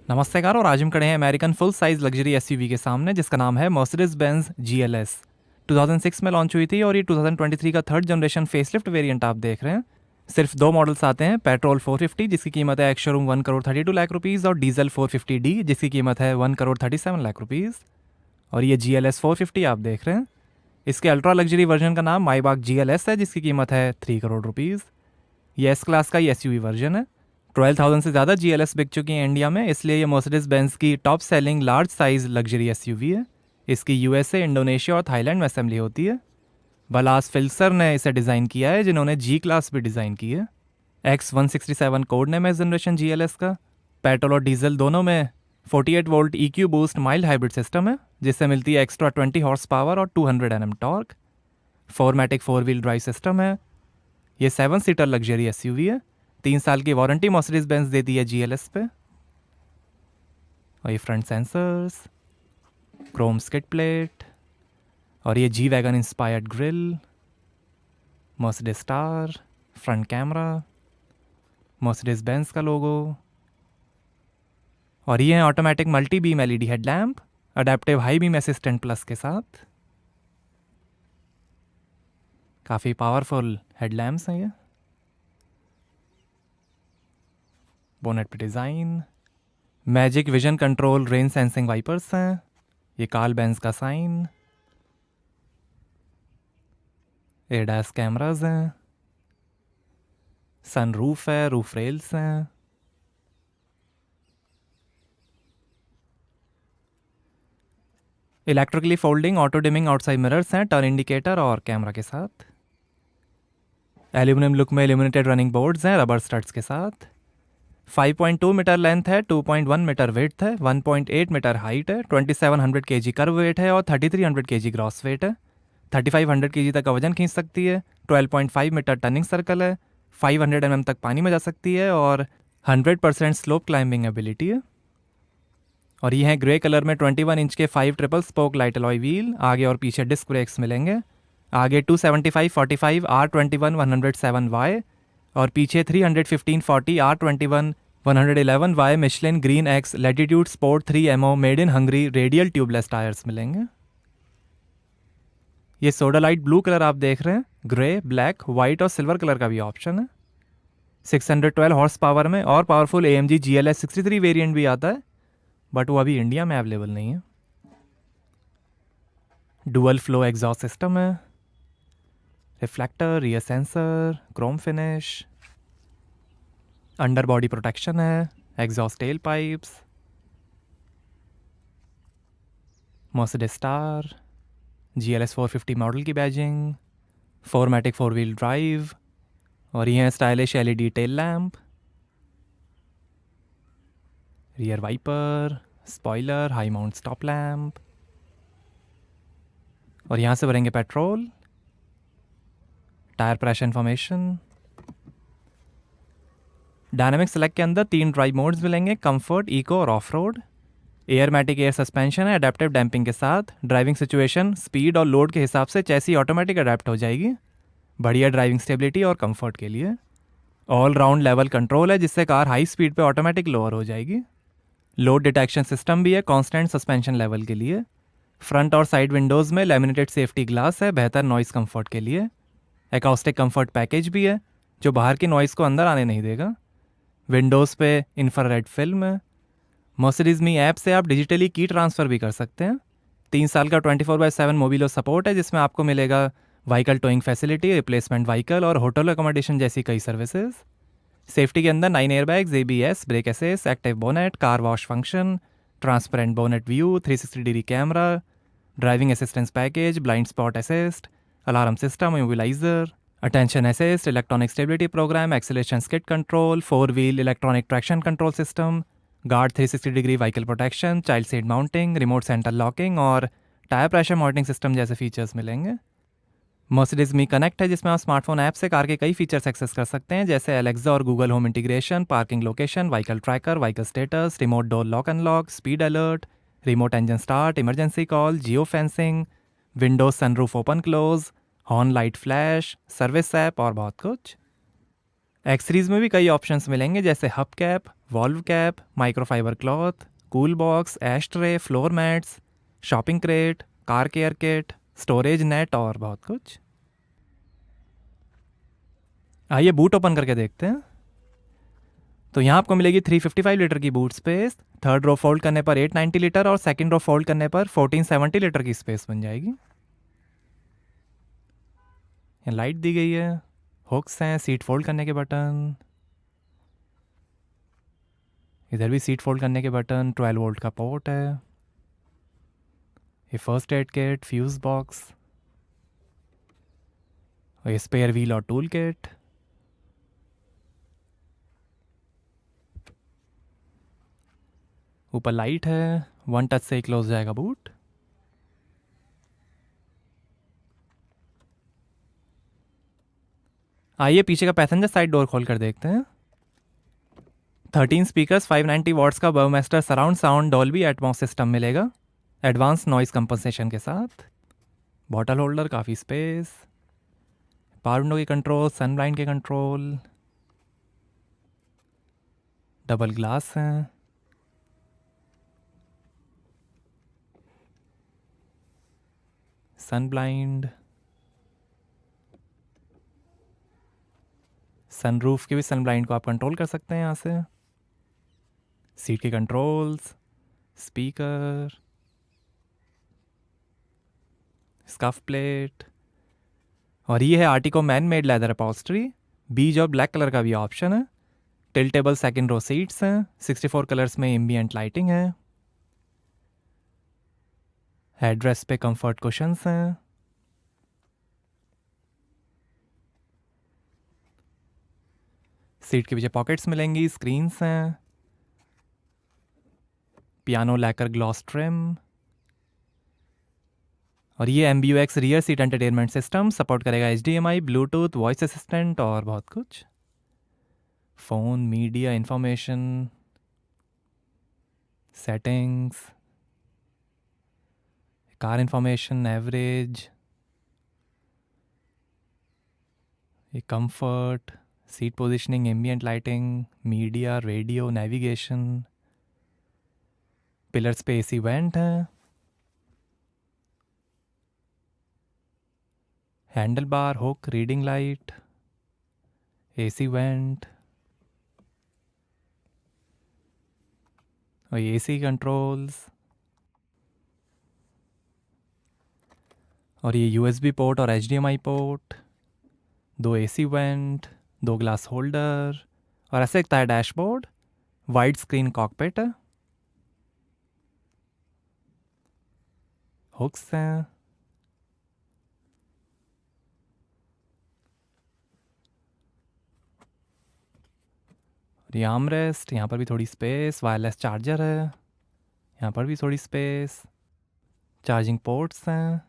नमस्कार और आज हम खड़े हैं American full size luxury SUV के सामने जिसका नाम है मर्सिडीज बेंज GLS। 2006 में लॉन्च हुई थी और ये 2023 का थर्ड जनरेशन फेसलिफ्ट वेरिएंट आप देख रहे हैं। सिर्फ दो मॉडल्स आते हैं, पेट्रोल 450 जिसकी कीमत है एक्स शोरूम 1,32,00,000 रुपीज़ और डीजल 450D जिसकी कीमत है 1,37,00,000 रुपीज़। और ये GLS 450 आप देख रहे हैं। इसके अल्ट्रा लग्जरी वर्जन का नाम माइबाग GLS है जिसकी कीमत है 3 करोड़ रुपीज़। ये एस क्लास का ही एसयूवी वर्जन है। 12,000 से ज़्यादा GLS बिक चुकी हैं इंडिया में, इसलिए ये मर्सिडीज बेंज की top selling large size luxury SUV है। इसकी USA, इंडोनेशिया और थाईलैंड में असेंबली होती है। बलास फिल्सर ने इसे डिज़ाइन किया है, जिन्होंने G क्लास भी डिज़ाइन की है। X167 कोड नेम है इस जनरेशन GLS का। पेट्रोल और डीजल दोनों में 48 volt EQ boost mild hybrid system है, जिससे मिलती है एक्स्ट्रा 20 हॉर्स पावर और 200 Nm torque. फोरमैटिक 4 wheel drive system है। ये 7 सीटर लग्जरी एसयूवी है। 3 साल की वारंटी मर्सिडीज बेंज देती है GLS पे। और ये front sensors, chrome skid plate और ये G wagon inspired grille, Mercedes star, front camera, Mercedes Benz का लोगो। और ये है automatic multi beam LED headlamp adaptive high beam assistant plus के साथ। काफ़ी पावरफुल हेडलैम्प्स हैं ये। बोनेट पे design, magic vision control rain sensing wipers हैं। ये कार्ल बेंज का साइन, एडास कैमरास हैं, सन रूफ है, रूफ रेल्स हैं। Electrically folding auto dimming outside mirrors हैं, टर्न इंडिकेटर और कैमरा के साथ। एल्यूमिनियम लुक में इल्यूमिनेटेड रनिंग बोर्ड्स हैं रबर स्टड्स के साथ। 5.2 मीटर लेंथ है, 2.1 मीटर विड्थ है, 1.8 मीटर हाइट है, 2700 kg कर्व वेट है और 3300 kg ग्रॉस वेट है। 3500 kg तक का वजन खींच सकती है। 12.5 मीटर टर्निंग सर्कल है, 500 mm तक पानी में जा सकती है और 100% स्लोप क्लाइंबिंग एबिलिटी है। और ये है ग्रे कलर में 21 इंच के 5 triple spoke light alloy wheel. आगे और पीछे डिस्क ब्रेक्स मिलेंगे। आगे 275/45 R21 107Y और पीछे 315/40 R21 111Y Michelin green x latitude sport 3MO made in Hungary radial tubeless tyres मिलेंगे। ये सोडा लाइट ब्लू कलर आप देख रहे हैं। ग्रे, ब्लैक, वाइट और सिल्वर कलर का भी ऑप्शन है। 612 हॉर्स पावर में और पावरफुल AMG GLS 63 वेरिएंट भी आता है, बट वो अभी इंडिया में अवेलेबल नहीं है। डुअल फ्लो एग्जॉस्ट सिस्टम है, reflector, rear sensor, chrome finish, under body protection है, exhaust tail pipes, Mercedes star, GLS 450 model की बैजिंग, फोरमैटिक 4 व्हील ड्राइव और ये है stylish LED tail lamp, rear wiper, spoiler, high mount stop lamp. और यहाँ से भरेंगे petrol. Tyre pressure information, dynamic select के अंदर 3 ड्राइव मोड्स मिलेंगे, कंफर्ट, इको और off road. Airmatic air suspension है अडेप्टिव डैम्पिंग के साथ। ड्राइविंग सिचुएशन, स्पीड और लोड के हिसाब से चैसी ऑटोमेटिक अडेप्ट हो जाएगी, बढ़िया ड्राइविंग स्टेबिलिटी और कंफर्ट के लिए। ऑल राउंड लेवल कंट्रोल है जिससे कार हाई स्पीड पे ऑटोमेटिक लोअर हो जाएगी। लोड डिटेक्शन सिस्टम भी है कांस्टेंट सस्पेंशन लेवल के लिए। फ्रंट और साइड विंडोज़ में लैमिनेटेड सेफ्टी ग्लास है बेहतर नॉइस कंफर्ट के लिए। एकॉस्टिक कंफर्ट पैकेज भी है जो बाहर की नॉइस को अंदर आने नहीं देगा। विंडोज़ पे इंफ्रारेड फिल्म है। मर्सिडीज मी ऐप से आप डिजिटली की ट्रांसफ़र भी कर सकते हैं। 3 साल का 24/7 मोबिलो सपोर्ट है जिसमें आपको मिलेगा vehicle towing facility, replacement vehicle और होटल अकोमोडेशन जैसी कई सर्विसेज। सेफ्टी के अंदर 9 airbags, ABS, brake assist, active bonnet, car wash function, transparent bonnet view, 360 degree camera, driving assistance package, blind spot assist, alarm system, mobiliser, attention assist, electronic stability program, acceleration skid control, 4 wheel electronic traction control system, guard 360 degree vehicle protection, child seat mounting, remote centre locking और tyre pressure monitoring system जैसे features मिलेंगे। Mercedes मी connect है जिसमें आप smartphone app से car के कई features access कर सकते हैं जैसे एलेक्सा और Google home integration, parking location, vehicle tracker, vehicle status, remote door lock unlock, speed alert, remote engine start, emergency call, geo fencing, Windows sunroof open close, horn light flash, service app और बहुत कुछ। X series में भी कई options मिलेंगे जैसे hub cap, valve cap, microfibre cloth, cool box, ash tray, floor mats, shopping crate, car care kit, storage net और बहुत कुछ। आइए बूट ओपन करके देखते हैं। तो यहाँ आपको मिलेगी 355 लीटर की boot space. Third row fold करने पर 890 लीटर और सेकंड रो फोल्ड करने पर 1470 लीटर की स्पेस बन जाएगी। यहाँ लाइट दी गई है, हुक्स हैं, सीट फोल्ड करने के बटन, इधर भी सीट फोल्ड करने के बटन, 12 वोल्ट का पोर्ट है, ये first aid kit, fuse box और ये स्पेयर व्हील और टूल किट। ऊपर लाइट है, वन टच से ही क्लोज जाएगा बूट। आइए पीछे का पैसेंजर साइड डोर खोल कर देखते हैं। 13 स्पीकर्स, 590 वॉट्स का Burmester surround sound Dolby Atmos system मिलेगा एडवांस नॉइस कंपनसेशन के साथ। बॉटल होल्डर, काफ़ी स्पेस, पावर विंडो के कंट्रोल, सन ब्लाइंड के कंट्रोल, डबल ग्लास हैं, सन ब्लाइंड, सनरूफ के भी सन ब्लाइंड को आप कंट्रोल कर सकते हैं यहाँ से। सीट के कंट्रोल्स, स्पीकर, स्कफ प्लेट और ये है Artico man made leather upholstery. बीज और ब्लैक कलर का भी ऑप्शन है। टिल्टेबल सेकंड रो सीट्स हैं, 64 कलर्स में एम्बिएंट लाइटिंग है। हेडरेस्ट पे कंफर्ट कुशंस हैं। सीट के पीछे पॉकेट्स मिलेंगी, स्क्रीन्स हैं, पियानो लैकर ग्लॉस ट्रिम और ये MBUX rear seat entertainment system support करेगा HDMI, ब्लूटूथ, वॉइस असिस्टेंट और बहुत कुछ। Phone, media, information, settings, car information, average, ये comfort, seat positioning, ambient lighting, media, radio, navigation, pillars पे AC vent है, handle bar, hook, reading light, AC vent और AC controls और ये USB port और HDMI port, 2 AC vent, 2 glass holder और ऐसे दिखता है डैशबोर्ड। वाइड स्क्रीन कॉकपिट है, हुक्स हैं, आर्मरेस्ट, यहाँ पर भी थोड़ी स्पेस, वायरलेस चार्जर है, यहाँ पर भी थोड़ी स्पेस, चार्जिंग पोर्ट्स हैं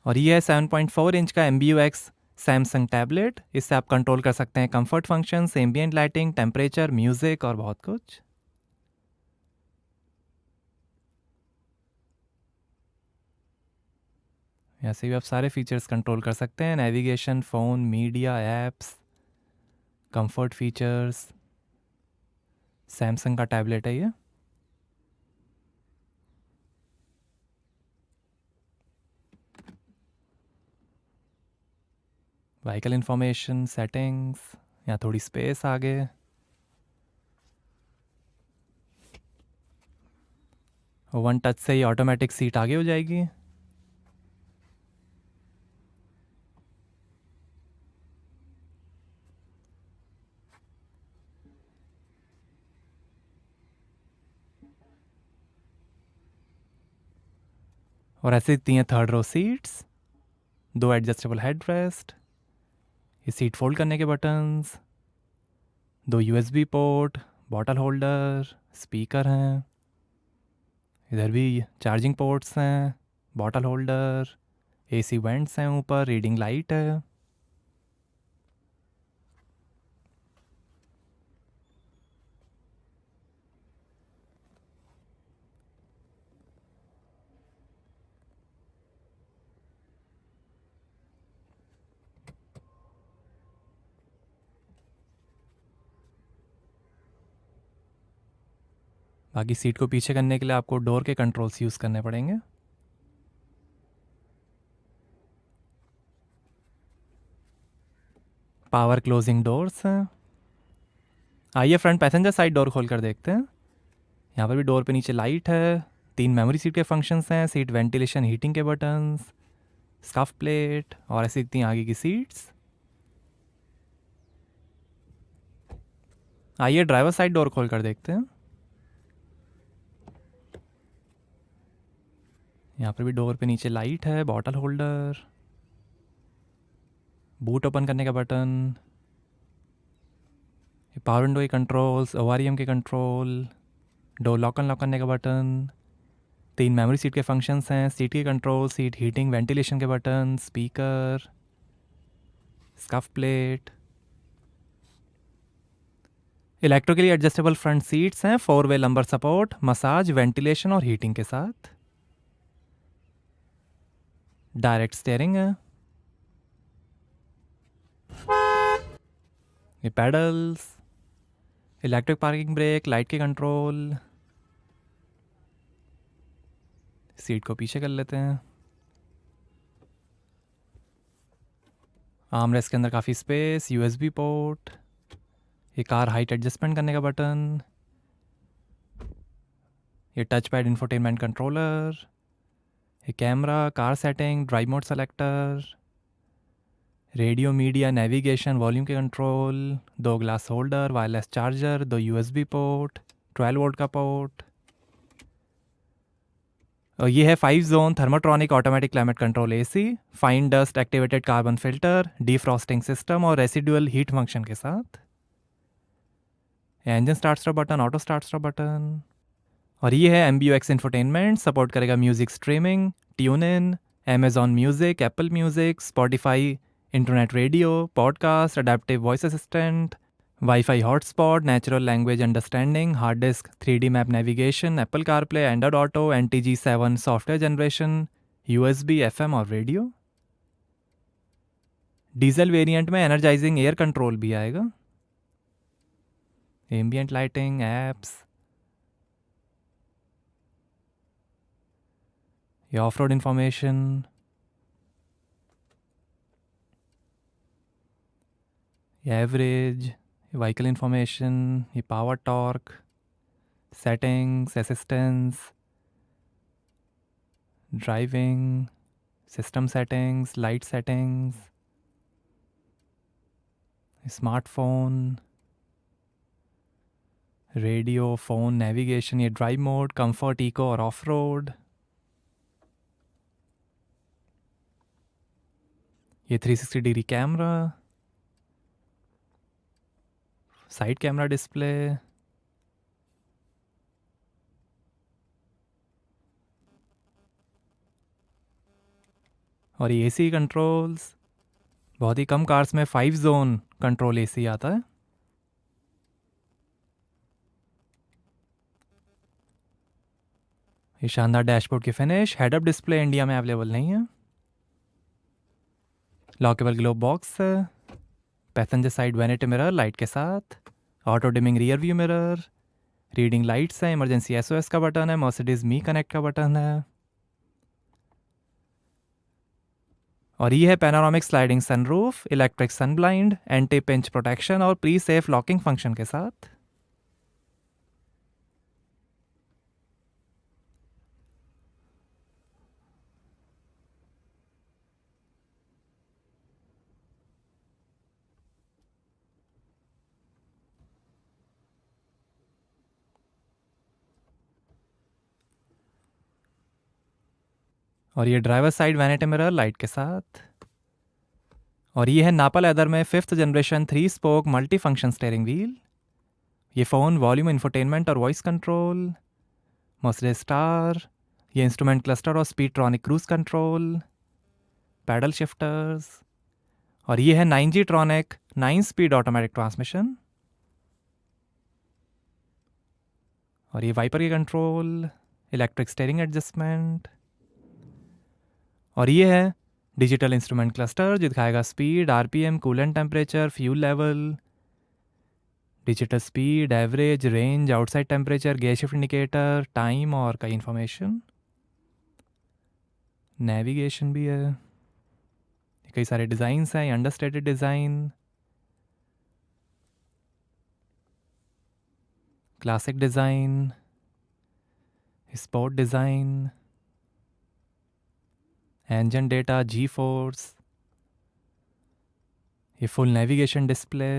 और ये है 7.4 इंच का MBUX सैमसंग टैबलेट। इससे आप कंट्रोल कर सकते हैं comfort functions, ambient lighting, temperature, music और बहुत कुछ। ऐसे भी आप सारे फीचर्स कंट्रोल कर सकते हैं, navigation, phone, media, apps, comfort features. Samsung का टैबलेट है ये। व्हीकल इंफॉर्मेशन, सेटिंग्स, यहाँ थोड़ी स्पेस आगे, वन टच से ही ऑटोमेटिक सीट आगे हो जाएगी। और ऐसे दिखती हैं third row seats, 2 adjustable head rest, ये सीट फोल्ड करने के buttons, 2 USB port, bottle holder, speaker हैं, इधर भी चार्जिंग पोर्ट्स हैं, बॉटल होल्डर, AC वेंट्स हैं, ऊपर रीडिंग लाइट है। बाकी सीट को पीछे करने के लिए आपको डोर के कंट्रोल्स यूज़ करने पड़ेंगे। पावर क्लोजिंग डोर्स हैं। आइए फ्रंट पैसेंजर साइड डोर खोल कर देखते हैं। यहाँ पर भी डोर पे नीचे लाइट है। 3 मेमोरी सीट के फंक्शंस हैं, सीट वेंटिलेशन हीटिंग के बटन्स, स्कफ प्लेट और ऐसी दिखती हैं आगे की सीट्स। आइए ड्राइवर साइड डोर खोल कर देखते हैं। यहाँ पर भी डोर पे नीचे लाइट है, बॉटल होल्डर, बूट ओपन करने का बटन, पावर विंडो के कंट्रोल्स, ओआरईएम के कंट्रोल, डोर लॉक अनलॉक करने का बटन, 3 मेमोरी सीट के फंक्शंस हैं, सीट के कंट्रोल, सीट हीटिंग वेंटिलेशन के button, speaker, scuff plate, electrically adjustable front seats हैं, 4 वे लंबर सपोर्ट, मसाज, वेंटिलेशन और हीटिंग के साथ। डायरेक्ट स्टीयरिंग है। ये paddles, electric parking brake, light के कंट्रोल। सीट को पीछे कर लेते हैं। आर्मरेस्ट के अंदर काफ़ी स्पेस, यूएसबी पोर्ट, ये कार हाइट एडजस्टमेंट करने का बटन, ये टच पैड इंफोटेनमेंट कंट्रोलर, ये camera, car setting, drive mode selector, radio media navigation volume के control, 2 glass holder, wireless charger, 2 USB port, 12 volt का पोर्ट। और ये है 5 zone Thermotronic automatic climate control AC, fine dust activated carbon filter, defrosting system और residual heat function के साथ। Engine start stop button, auto start stop button. और ये है MBUX इंफोटेनमेंट, सपोर्ट करेगा music streaming, tune in, Amazon music, Apple music, Spotify, internet radio, podcast, adaptive voice assistant, wifi hotspot, natural language understanding, hard disk, 3D map navigation, Apple CarPlay, Android auto, NTG7 software generation, USB, FM और radio. Diesel variant में energising air control भी आएगा, ambient lighting, apps, ये off road information, ये average, vehicle information, ये power torque, settings, assistance, driving, system settings, light settings, smartphone, radio, phone, navigation, ये drive mode, comfort, eco और off road. ये 360 degree camera, side camera display, और ये AC controls. बहुत ही कम cars में 5 zone control AC आता है। ये शानदार डैशबोर्ड की finish, head up display India में अवेलेबल नहीं है। लॉकेबल ग्लोब बॉक्स है, passenger side vanity mirror light के साथ, auto dimming rear view mirror, reading lights है, इमरजेंसी SOS का बटन है, मर्सिडीज मी कनेक्ट का बटन है। और ये है पैनोरामिक स्लाइडिंग सनरूफ, इलेक्ट्रिक सन ब्लाइंड, एंटी पिंच प्रोटेक्शन और प्री सेफ लॉकिंग फंक्शन के साथ। और ये driver side vanity mirror light के साथ। और ये है नापा लेदर में 5th generation 3 spoke multi function steering wheel. ये फ़ोन, वॉल्यूम, इंफोटेनमेंट और वॉइस कंट्रोल, मर्सिडीज स्टार, ये इंस्ट्रूमेंट क्लस्टर और स्पीडट्रॉनिक क्रूज कंट्रोल, पैडल शिफ्टर्स। और ये है 9G ट्रॉनिक 9 स्पीड ऑटोमेटिक ट्रांसमिशन। और ये वाइपर के कंट्रोल, इलेक्ट्रिक स्टीयरिंग एडजस्टमेंट। और ये है डिजिटल इंस्ट्रूमेंट क्लस्टर जो दिखाएगा speed, RPM, coolant temperature, fuel level, digital speed, average, range, outside temperature, gear shift indicator, time और कई इन्फॉर्मेशन। नेविगेशन भी है। कई सारे डिज़ाइंस हैं, understated design, classic design, sport design, engine data, G force, ये फुल नेविगेशन डिस्प्ले,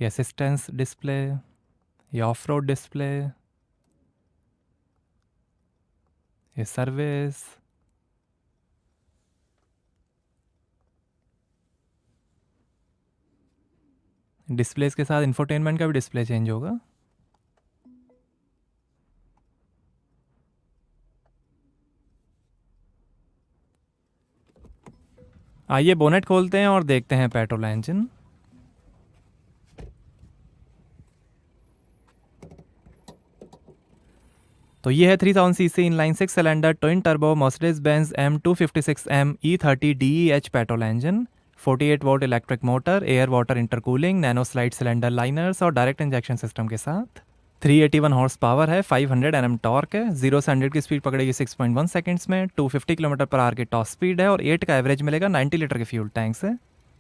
ये assistance display, ये ऑफ रोड डिस्प्ले, ये सर्विस, डिस्प्लेस के साथ इंफोटेनमेंट का भी डिस्प्ले चेंज होगा। आइए बोनेट खोलते हैं और देखते हैं पेट्रोल इंजन। तो ये है 3000 CC inline 6 cylinder twin turbo Mercedes Benz M256M E30 DEH petrol engine, 48 volt electric motor, air water intercooling, nano slide cylinder liners और डायरेक्ट इंजेक्शन सिस्टम के साथ। 381 हॉर्स पावर है, 500 Nm टॉर्क है, 0 से 100 की स्पीड पकड़ेगी 6.1 सेकंड्स में, 250 kilometre per hour की top speed है और 8 का एवरेज मिलेगा 90 लीटर के फ्यूल टैंक से।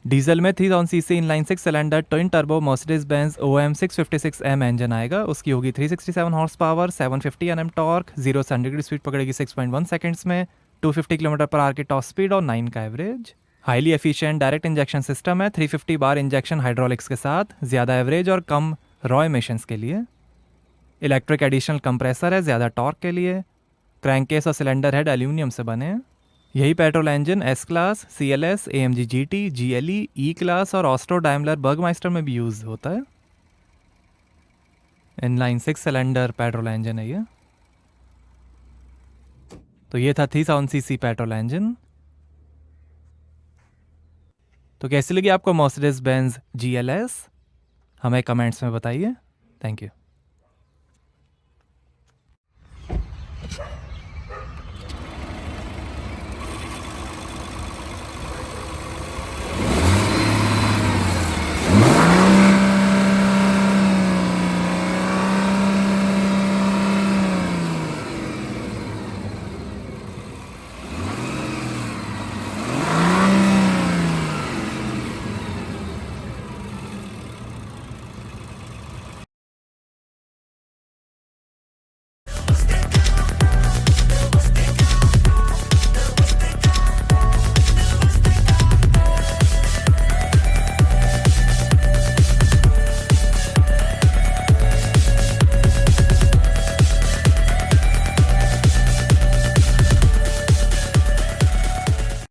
डीजल में 3000 CC inline 6 cylinder twin turbo Mercedes Benz OM 656M engine आएगा। उसकी होगी 367 हॉर्स पावर, 750 Nm टॉर्क, 0 से 100 की स्पीड पकड़ेगी 6.1 सेकंड्स में, 250 किलोमीटर पर आवर की टॉप स्पीड और 9 का average. Highly efficient direct injection system है, 350 बार इंजेक्शन हाइड्रोलिक्स के साथ, ज़्यादा एवरेज और कम रॉ एमिशंस के लिए। इलेक्ट्रिक एडिशनल कंप्रेसर है, ज़्यादा टॉर्क के लिए। क्रैंकेस और सिलेंडर हेड एल्यूमिनियम से बने हैं। यही petrol engine S class, CLS, AMG GT, GLE, E class और ऑस्ट्रो डाइमलर बर्गमाइस्टर में भी यूज़ होता है। इनलाइन 6 सिलेंडर पेट्रोल इंजन है ये। तो ये था 3000 सीसी पेट्रोल इंजन। तो कैसी लगी आपको मर्सिडीज बेंज GLS? हमें कमेंट्स में बताइए। Thank you.